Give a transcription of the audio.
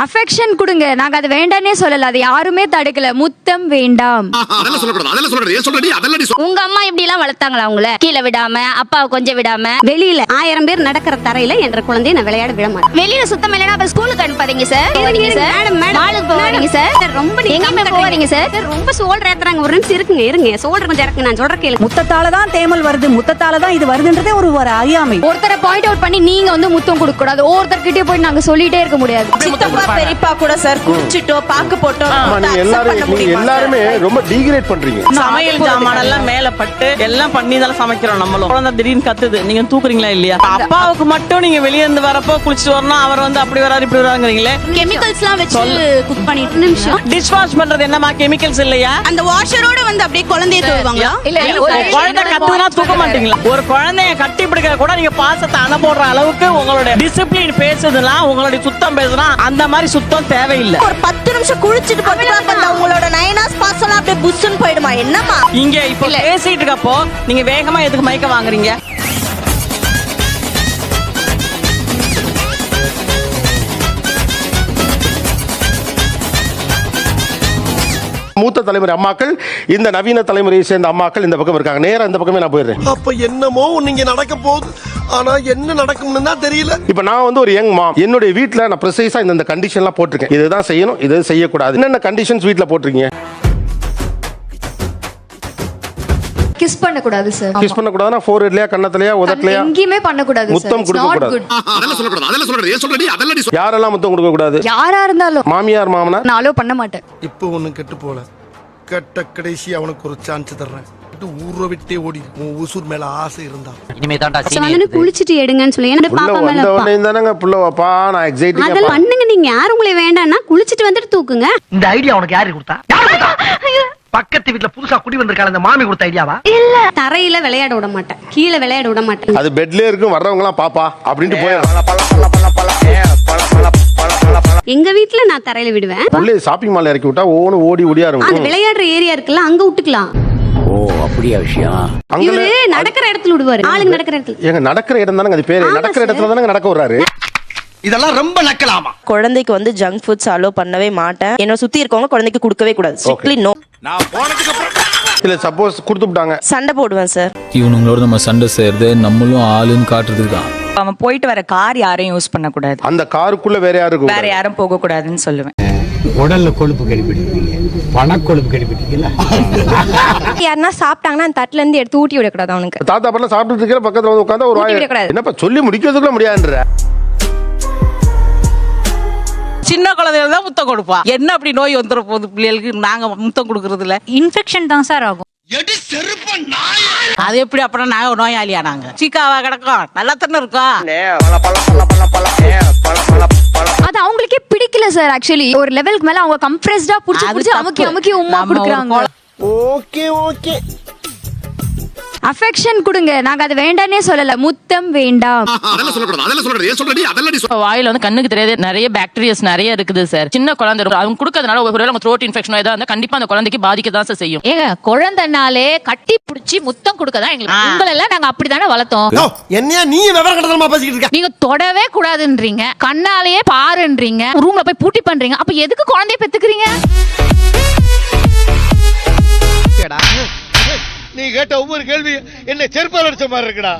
Affection கொடுங்க, நாங்க அது வேண்டானே சொல்லல, அது யாருமே தடுக்கல. முத்தம் வேண்டாம். உங்க அம்மா இப்படி எல்லாம் வளர்த்தாங்களா உங்களை? கீழே விடாம, அப்பாவை கொஞ்சம் விடாம, வெளியில 1000 பேர் நடக்கிற தரையில என்ற குழந்தையை நான் விளையாட விட மாட்டேன். வெளியில சுத்தம் இல்லைன்னா அப்ப ஸ்கூலுக்கு அனுப்பாதீங்க சார். மாலுக்கு போவாதீங்க சார். ரொம்ப எங்கேயுமே போவாதீங்க சார். ரொம்ப சோல்ற ஏத்துறாங்க. ஒரு நிமிஷம் இருக்குங்க, இருங்க. சோல்ற கொஞ்சம் இறக்கு, நான் சொல்ற கேளு. முத்தத்தால தான் தேமல் வருது, முத்தத்தால தான் இது வருதுன்றதே ஒரு அறியாமை. ஒருத்தரை பாயிண்ட் அவுட் பண்ணி நீங்க வந்து முத்தம் கொடுக்க கூடாது. ஒவ்வொருத்தர்கிட்டயே போய் நாங்க சொல்லிட்டே இருக்க முடியாது. சித்தப்பா பெரியப்பா கூட சார் குடிச்சிட்டோ பாக்கு போட்டோ எல்லாருமே ரொம்ப டீகிரேட் பண்றீங்க. சமையல் ஜாமான் எல்லாம் மேல பட்டு எல்லாம் பண்ணி தான் சமைக்கிறோம். நம்மளும் குழந்தை திடீர்னு கத்துது, நீங்க தூக்குறீங்களா இல்லையா? அப்பாவுக்கு மட்டும் நீங்க வெளியே இருந்து வரப்போ குளிச்சுட்டு வரணும், அவர் வந்து அப்படி வராரு இப்படி வராங்கிறீங்களே. கெமிக்கல்ஸ் எல்லாம் வச்சு குக் பண்ணிட்டு நிமிஷம் டிஷ் வாஷ் பண்றது என்னமா கெமிக்கல்ஸ் இல்லையா? அந்த வாஷரோட வந்து அப்படியே குழந்தையை தூக்குவாங்க. குழந்தை கத்துனா தூக்க மாட்டீங்களா? ஒரு குழந்தைய கட்டி பிடிக்க கூட நீங்க பாசத்தை அனுப்புற அளவுக்கு உங்களுடைய டிசிப்ளின் பேசுதுன்னா, உங்களுடைய சுத்தம் பேசுனா, அந்த மாதிரி சுத்தம் தேவையில்லை. ஒரு 10 நிமிஷம் குளிச்சிட்டு பார்த்தா உங்களோட நைனாஸ் பாசலாம் அப்படியே புஷ்ன்னு போயிடுமா? என்னமா இங்க இப்ப பேசிட்டு இருக்கப்போ நீங்க வேகமா எதுக்கு மயக்க வாங்குறீங்க? மூத்த தலைமுறை அம்மாக்கள், இந்த நவீன தலைமுறையை சேர்ந்த அம்மாக்கள் இந்த பக்கம் இருக்காங்க. நேரா இந்த பக்கமே நான் போயிடுறேன். அப்ப என்னமோ நீங்க நடக்க போகுது, ஆனா என்ன நடக்கும்னு தான் தெரியல. இப்ப நான் வந்து ஒரு யங் மாம், என்னுடைய வீட்ல நான் ப்ரிசைஸா இந்த கண்டிஷன்லாம் போட்டிருக்கேன். இதுதான் செய்யணும், இது செய்யக்கூடாது. என்னென்ன கண்டிஷன்ஸ் வீட்ல போட்டிருக்கீங்க? கிஸ் பண்ண கூடாது சார். கிஸ் பண்ண கூடாதுனா ஃபோர்ஹெட்லயா, கண்ணத்துலயா, உதட்டலயா, எங்கேயுமே பண்ண கூடாது. முத்தம் கொடுக்க கூடாது. யாரெல்லாம் முத்தம் கொடுக்க கூடாது? யாரா இருந்தாலும். மாமியார் மாமனார் நான் அலோ பண்ண மாட்டேன். இப்போ ஒண்ணும் கெட்டு போல. கெட்ட கடைசி அவனுக்கு ஒரு சான்ஸ் தர்றேன். ஊரை விட்டே ஓடி உசூர் மேல ஆசை இருந்தா இனிமே தான்டா சீனி குளிச்சிட்டு எடுங்கன்னு சொல்லி என்ன பாப்பா மேல வந்தவனேதானங்க புள்ள வாப்பா, நான் எக்ஸைட்டிங்கா அதெல்லாம் பண்ணுங்க. நீங்க யார் உங்களை வேண்டாம்னா குளிச்சிட்டு வந்துட்டு தூக்குங்க. இந்த ஐடியா உனக்கு யாரு கொடுத்தா? பக்கத்து வீட்ல புதுசா குடி வந்திருக்கால அந்த மாமி கொடுத்த ஐடியாவா? இல்ல, தரையில விளையாட விட மாட்டேன், கீழே விளையாட விட மாட்டேன். அது பெட்லயே இருக்கும், வர்றவங்க எல்லாம் பாப்பா அப்படினு போய் எங்க வீட்ல நான் தரையில விடுவேன். புள்ளே ஷாப்பிங் மால்ல இறக்கி விட்டா ஓடி ஓடியா அந்த இருக்கும். விளையாடுற ஏரியா இருக்குல்ல, அங்க விட்டுக்கலாம். ஓ அப்படியே விஷயம். இவரு நடக்கிற இடத்துல விடுவாரு. ஆளுங்க நடக்கிற இடத்துல. ஏங்க நடக்கிற இடம் தானங்க அது பேரு. நடக்கிற இடத்துல தானங்க நடக்க வர்றாரு. இதெல்லாம் ரொம்ப நக்கலாமா? குழந்தைக்கு வந்து ஜங்க் ஃபுட்ஸ் அலோ பண்ணவே மாட்டேன். என்ன சுத்தி இருக்கவங்க குழந்தைக்கு கொடுக்கவே கூடாது. Strictly no. நான் போனதுக்கு அப்புறம் இல்ல சப்போஸ் கொடுத்துட்டாங்க, சண்டை போடுவேன் சார். இவனுங்களோட நம்ம சண்டை செய்யறது நம்மளும் ஆளுன்னு காட்டுறதுக்கு தான். அவன் போயிட்டு வர கார் யாரையும் யூஸ் பண்ண கூடாது. அந்த காருக்குள்ள வேற யாரும் வேற யாரும் போக கூடாதுன்னு சொல்லுவேன். உடல்ல கொழுப்பு கடிபிடிக்கிறீங்க, பணக்கொழுப்பு கடிபிடிக்கல. யாருன்னா சாப்பிட்டாங்கன்னா அந்த தட்டுல இருந்து எடுத்து ஊட்டி விடக்கூடாது அவனுக்கு. தாத்தா பண்ண சாப்பிட்டு இருக்கிற பக்கத்துல வந்து உட்கார்ந்தா ஒரு வாய் என்னப்பா சொல்லி முடிக்கிறதுக்குள்ள முடியாதுன்ற. சின்ன குழந்தைகள் தான் முத்தம் கொடுப்பா. என்ன அப்படி நோய் வந்துற போகுது பிள்ளைகளுக்கு? நாங்க முத்தம் கொடுக்கறதுல இன்ஃபெக்ஷன் தான் சார் ஆகும். அது எப்படி? அப்புறம் நாங்க நோயாளியா? நாங்க சீக்காவா கிடக்கும், நல்லா தானே இருக்கோம். அது அவங்களுக்கே பிடிக்கல சார். ஆக்சுவலி ஒரு லெவலுக்கு மேல அவங்க கம்ப்ரஸ்டா புடிச்சு அமுக்கி அமுக்கி உம்மா குடுக்குறாங்க. Okay okay. அஃபெக்ஷன் கொடுங்க, நாங்க அது வேண்டானே சொல்லல. முத்தம் வேண்டாம். வாயில வந்து கண்ணுக்கு தெரியாது நிறைய பாக்டீரியாஸ் நிறைய இருக்குது சார். சின்ன குழந்தை அவங்க கொடுக்கறதுனால ஒருவேளை அவங்க த்ரோட் இன்ஃபெக்ஷன் ஏதாவது இருந்தா கண்டிப்பா அந்த குழந்தைக்கு பாதிக்க தான் சார் செய்யும். ஏங்க குழந்தைனாலே கட்டி பிடிச்சி முத்தம் கொடுக்கதான் எங்களுக்கு. உங்களை எல்லாம் நாங்க அப்படித்தானே வளர்த்தோம். என்னையா நீ விவரம் கடத்தலமா பேசிக்கிட்டு இருக்க? நீங்க தொடவே கூடாதுன்றீங்க, கண்ணாலேயே பாருன்றீங்க, ரூம்ல போய் பூட்டி பண்றீங்க. அப்ப எதுக்கு குழந்தைய பெத்துக்கிறீங்க? நீ கேட்ட ஒவ்வொரு கேள்வி என்ன செருப்பால் அடிச்ச மாதிரி இருக்குடா.